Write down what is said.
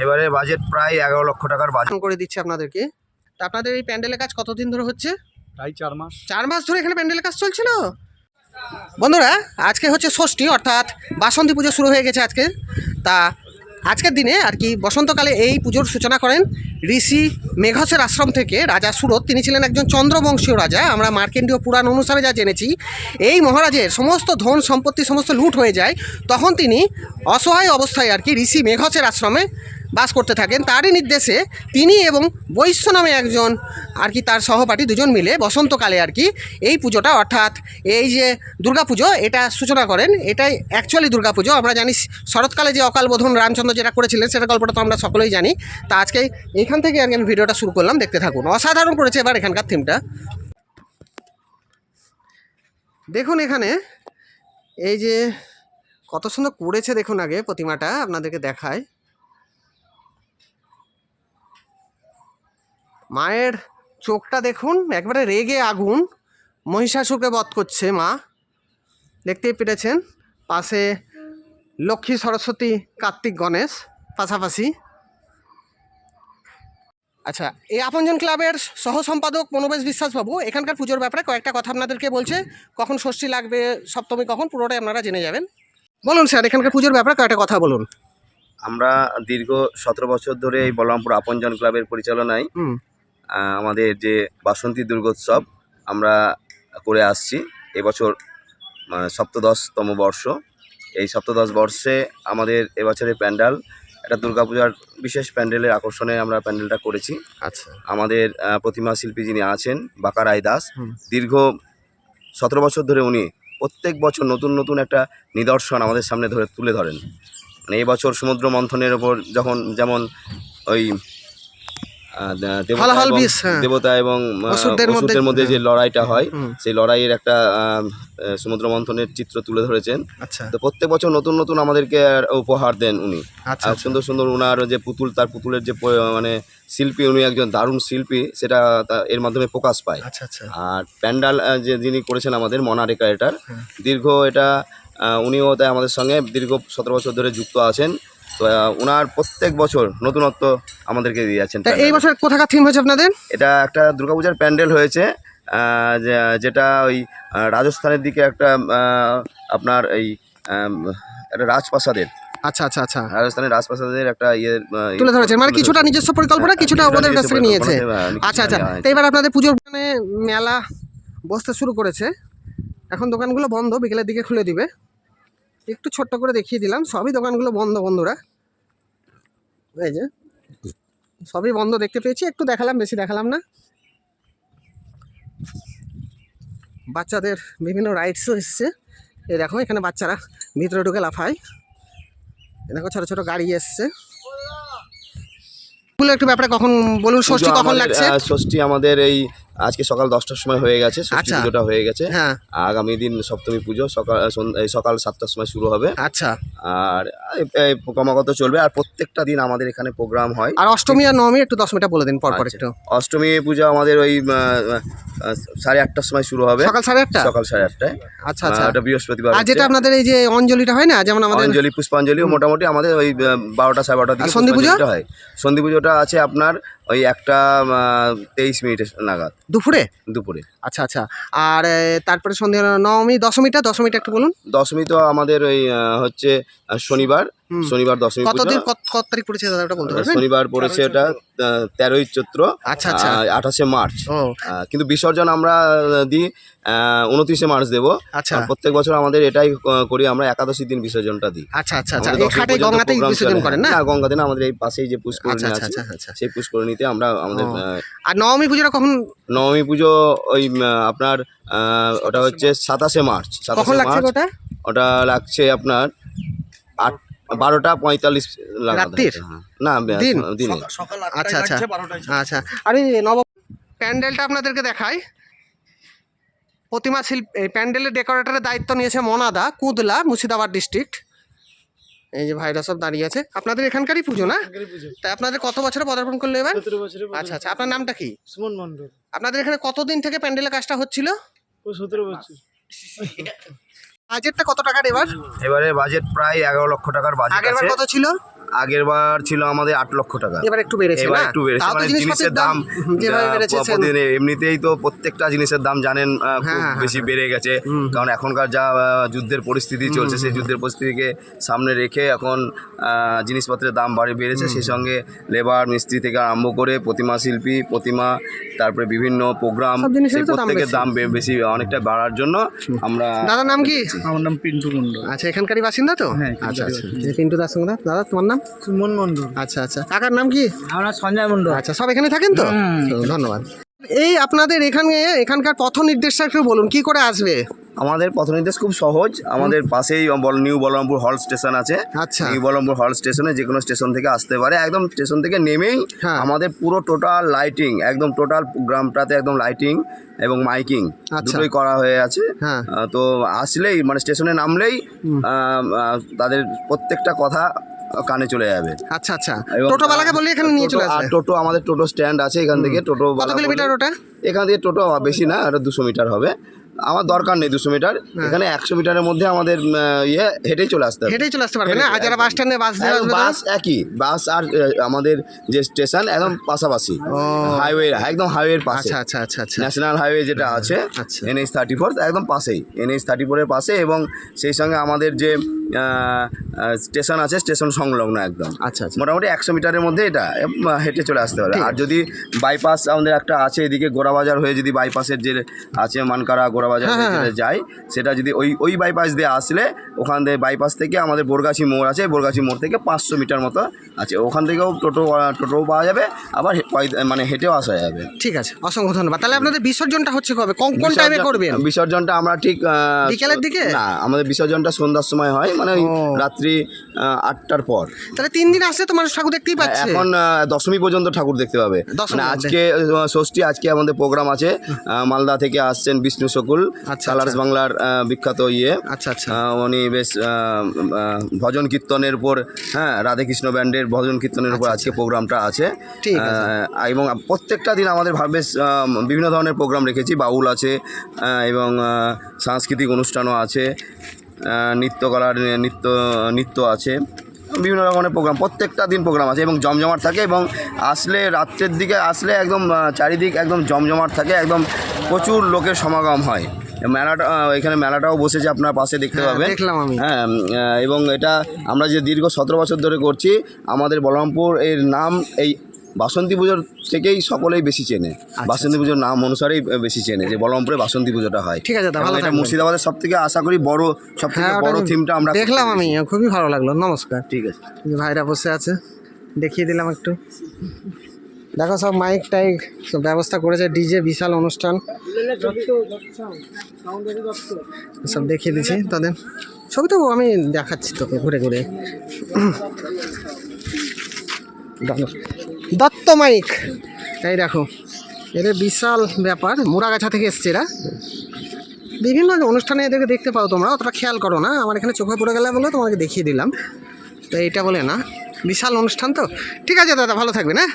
এবারে বাজেট প্রায় 11 লক্ষ টাকার বাজেট করে দিচ্ছি আপনাদেরকে। তা আপনাদের এই প্যান্ডেলের কাজ কতদিন ধরে হচ্ছে? প্রায় 4 মাস। 4 মাস ধরে এখানে প্যান্ডেলের কাজ চলছিল। বন্ধুরা, আজকে হচ্ছে ষষ্ঠী, অর্থাৎ বাসন্তী পুজো শুরু হয়ে গেছে আজকে। তা আজকের দিনে আর কি বসন্তকালে এই পুজোর সূচনা করেন ঋষি মেঘসের আশ্রম থেকে রাজা সুরত। তিনি ছিলেন একজন চন্দ্রবংশীয় রাজা। আমরা মার্কেন্ডীয় পুরাণ অনুসারে যা জেনেছি, এই মহারাজের সমস্ত ধন সম্পত্তি সমস্ত লুট হয়ে যায়। তখন তিনি অসহায় অবস্থায় আর কি ঋষি মেঘসের আশ্রমে বাস করতে থাকেন। তারই নির্দেশে তিনি এবং বৈশ্য নামে একজন আর কি তার সহপাঠী দুজন মিলে বসন্তকালে আর কি এই পুজোটা, অর্থাৎ এই যে দুর্গাপুজো, এটা সূচনা করেন। এটাই অ্যাকচুয়ালি দুর্গাপুজো। আমরা জানি শরৎকালে যে অকাল বোধন রামচন্দ্র যেটা করেছিলেন, সেটা গল্পটা তো আমরা সকলেই জানি। তা আজকে এইখান থেকে আর কি আমি ভিডিওটা শুরু করলাম, দেখতে থাকুন। অসাধারণ করেছে এবার এখানকার থিমটা। দেখুন এখানে এই যে কত সুন্দর করেছে, দেখুন আগে প্রতিমাটা আপনাদেরকে দেখায়। মায়ের চোখটা দেখুন, একবারে রেগে আগুন, মহিষাসুরকে বধ করছে মা, দেখতেই পেরেছেন। পাশে লক্ষ্মী, সরস্বতী, কার্তিক, গণেশ পাশাপাশি। আচ্ছা, এই আপনজন ক্লাবের সহ সম্পাদক মনোবেশ বিশ্বাসবাবু এখানকার পুজোর ব্যাপারে কয়েকটা কথা আপনাদেরকে বলছে। কখন ষষ্ঠী লাগবে, সপ্তমী কখন, পুরোটাই আপনারা জেনে যাবেন। বলুন স্যার, এখানকার পুজোর ব্যাপারে কয়েকটা কথা বলুন। আমরা দীর্ঘ 17 বছর ধরে এই বলরামপুর আপনজন ক্লাবের পরিচালনায় আমাদের যে বাসন্তী দুর্গোৎসব আমরা করে আসছি। এবছর 17তম বর্ষ। এই 17 বর্ষে আমাদের এবছরের প্যান্ডেল একটা দুর্গাপূজার বিশেষ প্যান্ডেলের আকর্ষণে আমরা প্যান্ডেলটা করেছি। আচ্ছা, আমাদের প্রতিমা শিল্পী যিনি আছেন বাঁকা রায় দাস, দীর্ঘ 17 বছর ধরে উনি প্রত্যেক বছর নতুন নতুন একটা নিদর্শন আমাদের সামনে তুলে ধরেন। মানে এবছর সমুদ্র মন্থনের ওপর যেমন ওই দেবতা এবং অসুরদের মধ্যে যে লড়াইটা হয়, সেই লড়াইয়ের একটা সমুদ্র মন্থনের চিত্র তুলে ধরেছেন। আচ্ছা, তো প্রত্যেক বছর নতুন নতুন আমাদেরকে উপহার দেন উনি। আচ্ছা, সুন্দর সুন্দর ওনার যে পুতুল, তার পুতুলের যে মানে শিল্পী, উনি একজন দারুণ শিল্পী, সেটা এর মাধ্যমে প্রকাশ পায়। আচ্ছা, আচ্ছা। আর প্যান্ডাল যে যিনি করেছেন আমাদের মনারেকা, এটার দীর্ঘ এটা উনিও তাই আমাদের সঙ্গে দীর্ঘ 17 বছর ধরে যুক্ত আছেন। তো ওনার প্রত্যেক বছর নতুনত্ব আমাদেরকে দিয়ে যাচ্ছেন। এই বছর কোথাকার থিম হয়েছে আপনাদের? এটা একটা দুর্গাপূজার প্যান্ডেল হয়েছে, যেটা ওই রাজস্থানের দিকে একটা আপনার এই একটা রাজপ্রাসাদের। আচ্ছা, আচ্ছা, আচ্ছা। রাজস্থানের রাজপ্রাসাদের একটা তুলে ধরেছে, মানে কিছুটা নিজস্ব পরিকল্পনা, কিছুটা ওদের কাছ থেকে নিয়েছে। আচ্ছা, আচ্ছা। তো এবার আপনাদের পুজোর মেলা বসতে শুরু করেছে। এখন দোকানগুলো বন্ধ, বিকেলের দিকে খুলে দিবে। একটু ছোট্ট করে দেখিয়ে দিলাম, সবই দোকানগুলো বন্ধ বন্ধুরা। এই যে সবই বন্ধ দেখতে পেয়েছি, একটু দেখালাম, বেশি দেখালাম না। বাচ্চাদের বিভিন্ন রাইডসও এসছে। এই দেখো এখানে বাচ্চারা ভিতরে ঢুকে লাফায়। দেখো ছোট ছোট গাড়ি এসছে। একটু ব্যাপারে কখন বলুন, ষষ্ঠী কখন লাগছে? ষষ্ঠী আমাদের এই আজকে সকাল 10টার সময় হয়ে গেছে, ষষ্ঠী পুজোটা হয়ে গেছে। হ্যাঁ, আগামী দিন সপ্তমী পুজো সকাল 7টার সময় শুরু হবে। আচ্ছা, আর ক্রমাগত চলবে। আর প্রত্যেকটা দিন আমাদের এখানে প্রোগ্রাম হয়। আর অষ্টমী আর নবমী একটু 10 মিনিট বলে দিন পরপর একটু। অষ্টমী পুজো আমাদের ওই 8:30টার সময় শুরু হবে। সকাল 8:30? সকাল 8:30টায়। আচ্ছা, আচ্ছা। এটা বৃহস্পতিবার। আর যেটা আপনাদের এই যে অঞ্জলিটা হয় না, যেমন আমাদের অঞ্জলি, পুষ্পাঞ্জলিও মোটামুটি আমাদের ওই 12টা 12:30 দিকে সন্ধি পুজোটা হয়। সন্ধি পুজোটা আছে আপনার ওই 1:23 নাগাদ দুপুরে। আচ্ছা, আচ্ছা। আর তারপরে সন্ধ্যা নবমী, দশমীটা একটু বলুন। দশমী তো আমাদের ওই হচ্ছে শনিবার দশমী। কত তারিখ পড়েছে দাদা, ওটা বলতে পারবেন? শনিবার পড়েছে ওটা 13ই চৈত্র। আচ্ছা, আচ্ছা। 28শে মার্চ। কিন্তু বিসর্জন আমরা দিই 29শে মার্চ দেবো। আচ্ছা, প্রত্যেক বছর আমাদের এটাই করি, আমরা একাদশীর দিন বিসর্জনটা দিই। আচ্ছা, আচ্ছা, আচ্ছা। এই গঙ্গাতেই বিসর্জন করেন না? গঙ্গাতে না, আমাদের এই পাশেই যে পুষ্করিণী আছে, সেই পুষ্করিণীতে আমরা আমাদের। আর নবমী পুজোটা কখন? নবমী পুজো ওই আপনার ওটা হচ্ছে 27শে মার্চ। কখন লাগছে ওটা? ওটা লাগছে আপনার 12:45 রাত্রির না, দিনে। আচ্ছা, আচ্ছা, আচ্ছা। আর এই নব প্যান্ডেলটা আপনাদেরকে দেখাই। প্রতিমা শিল্প প্যান্ডেলের ডেকোরেটরের দায়িত্ব নিয়েছে মনাদা, কুদলা, মুর্শিদাবাদ ডিস্ট্রিক্ট। এই যে ভাইরা সব দাঁড়িয়ে আছে। আপনাদের এখানকারই পুজো না? তাই আপনাদের কত বছরে পদার্পণ করলো এবার? 17 বছরে। আচ্ছা, আচ্ছা। আপনার নামটা কি? সুমন মণ্ডল। আপনাদের এখানে কতদিন থেকে প্যান্ডেলের কাজটা হচ্ছিল? 17 বছর। বাজেটটা কত টাকার এবার? এবারে বাজেট প্রায় 11 লক্ষ টাকার বাজেট আছে। আগেরবার কত ছিল? আগের বার ছিল আমাদের 8 লক্ষ টাকা। এবার একটু বেড়েছে এবার না? একটু বেড়েছে, তাও তো মানে জিনিসপত্রের জিনিসের দাম যেভাবে বেড়েছে প্রতিদিন এমনিতেই তো প্রত্যেকটা জিনিসের দাম জানেন খুব হ্যাঁ, বেশি বেড়ে গেছে। কারণ এখনকার যা যুদ্ধের পরিস্থিতি চলছে, সেই যুদ্ধের পরিস্থিতিকে সামনে রেখে এখন জিনিসপত্রের দাম বেড়েছে। সেই সঙ্গে লেবার মিস্ত্রি থেকে আরম্ভ করে প্রতিমা শিল্পী, প্রতিমা, তারপরে বিভিন্ন প্রোগ্রাম, সব জিনিসেরই তো দাম প্রত্যেকের বেশি। দাম বেশি অনেকটা বাড়ার জন্য আমরা। দাদার নাম কি? আমার নাম পিন্টু মন্ডল। আচ্ছা, এখানকারই বাসিন্দা তো? হ্যাঁ, আচ্ছা আচ্ছা, এই পিন্টু দাস সঙ্গে দাদা, তোমার নাম? সুমন মন্ডল। আচ্ছা আচ্ছা, কাকার নাম কি? আমার সঞ্জয় মন্ডল। আচ্ছা, সব এখানে থাকেন তো? তো ধন্যবাদ। এই আপনাদের এখানকার পথ নির্দেশটা একটু বলুন, কি করে আসবে? আমাদের পথ নির্দেশ খুব সহজ। আমাদের পাশেই নিউ বলরামপুর হল স্টেশন আছে। আচ্ছা। নিউ বলরামপুর হল স্টেশনে যে কোনো স্টেশন থেকে আসতে পারে। একদম স্টেশন থেকে নেমেই হ্যাঁ। আমাদের পুরো টোটাল লাইটিং, একদম টোটাল গ্রামটাতে একদম লাইটিং এবং মাইকিং আচ্ছা। দুটোই করা হয়ে আছে। হ্যাঁ। তো আসলেই মানে স্টেশনে নামলেই তাদের প্রত্যেকটা কথা কানে চলে যাবে। আচ্ছা আচ্ছা, এবং টোটোওয়ালাকে বলি এখানে নিয়ে চলে আর আসবে। টোটো, আমাদের টোটো স্ট্যান্ড আছে এখান থেকে। টোটো কত কিলোমিটার ওটা? এখান থেকে টোটো বেশি না, এটা 200 মিটার হবে। আমার দরকার নেই 200 মিটার, এখানে 100 মিটারের মধ্যে আমাদের হেঁটেই চলে আসতে হবে। হেঁটেই চলে আসতে পারবে না? আর যারা বাস স্ট্যান্ডে বাস দিয়ে আসবে, বাস একই, বাস আর আমাদের যে স্টেশন একদম পাশাপাশি, হাইওয়ে, একদম হাইওয়ের পাশে। আচ্ছা আচ্ছা আচ্ছা আচ্ছা ন্যাশনাল হাইওয়ে যেটা আছে, আচ্ছা। NH 34 একদম পাশেই, NH 34 এর পাশে। এবং সেই সঙ্গে আমাদের যে স্টেশন আছে, স্টেশন সংলগ্ন একদম। আচ্ছা আচ্ছা, মোটামুটি 100 মিটারের মধ্যে এটা হেঁটে চলে আসতে পারে। ঠিক আর যদি বাইপাস আমাদের একটা আছে এদিকে গোড়াবাজার হয়ে, যদি বাইপাসের যে আছে মানকারা গোড়াবাজার হয়ে যেটা যায়, সেটা যদি ওই বাইপাস দিয়ে আসলে, ওখান থেকে বাইপাস থেকে আমাদের বোরগাছি মোড় আছে, বোরগাছি মোড় থেকে 500 মিটার মতো আছে, ওখান থেকেও টোটো পাওয়া যাবে, আবার মানে হেঁটেও আসা যাবে। ঠিক আছে, অসংখ্য ধন্যবাদ। তাহলে আপনাদের বিসর্জনটা হচ্ছে কবে, কোন টাইমে করবেন? বিসর্জনটা আমরা ঠিক বিকেলের দিকে? না, আমাদের বিসর্জনটা সন্ধ্যার সময় হয়, মানে ওই রাত্রি 8টার পর। তাহলে 3 দিন আসলে তোমার ঠাকুর দেখতেই পাচ্ছে। এখন দশমী পর্যন্ত ঠাকুর দেখতে পাবে। দশমী মানে অবধি। আজকে ষষ্ঠী, আজকে আমাদের প্রোগ্রাম আছে। মালদা থেকে আসছেন বিষ্ণু শকুল, আচ্ছা, কালার্স আচ্ছা। বাংলার বিখ্যাত আচ্ছা আচ্ছা, উনি বেশ ভজন কীর্তনের উপর, হ্যাঁ, রাধেকৃষ্ণ ব্যান্ডের ভজন কীর্তনের উপর আজকে প্রোগ্রামটা আছে। ঠিক আছে। এবং প্রত্যেকটা দিন আমাদের বেশ বিভিন্ন ধরনের প্রোগ্রাম রেখেছি। বাউল আছে এবং সাংস্কৃতিক অনুষ্ঠানও আছে, নৃত্যকলার নৃত্য আছে, বিভিন্ন রকমের প্রোগ্রাম, প্রত্যেকটা দিন প্রোগ্রাম আছে এবং জমজমাট থাকে। এবং আসলে রাত্রের দিকে আসলে একদম চারিদিক একদম জমজমাট থাকে, একদম প্রচুর লোকের সমাগম হয়। মেলাটা, এখানে মেলাটাও বসেছে, আপনার পাশে দেখতে হ্যাঁ, পাবেন। দেখলাম আমি। হ্যাঁ, এবং এটা আমরা যে দীর্ঘ 17 বছর ধরে করছি, আমাদের বলরামপুর এর নাম এই বাসন্তী পুজোর থেকেই সকলেই বেশি চেনে। বাসন্তী পুজোর নাম অনুসারেই বেশি চেনে যে বলরামপুরে বাসন্তী পুজোটা হয়। ঠিক আছে দাদা, এবং ভালো এটা থাকবেন। মুর্শিদাবাদের সব থেকে আশা করি সব থেকে হ্যাঁ, বড় থিমটা আমরা দেখলাম আমি, খুবই ভালো লাগলো। নমস্কার। ঠিক আছে। ভাইরা বসে আছে, দেখিয়ে দিলাম একটু। দেখো, সব মাইক টাইক সব ব্যবস্থা করেছে, ডিজে, বিশাল অনুষ্ঠান সব দেখিয়ে দিচ্ছি তাদের। ছবি তো আমি দেখাচ্ছি তোকে ঘুরে ঘুরে। দত্ত মাইক, এই দেখো, এদের বিশাল ব্যাপার। মুড়াগাছা থেকে এসছে এরা। বিভিন্ন অনুষ্ঠানে এদেরকে দেখতে পাও তোমরা, অতটা খেয়াল করো না। আমার এখানে চোখে পড়ে গেলে বলে তোমাকে দেখিয়ে দিলাম। তো এইটা বলে না, বিশাল অনুষ্ঠান তো। ঠিক আছে দাদা, ভালো থাকবে না।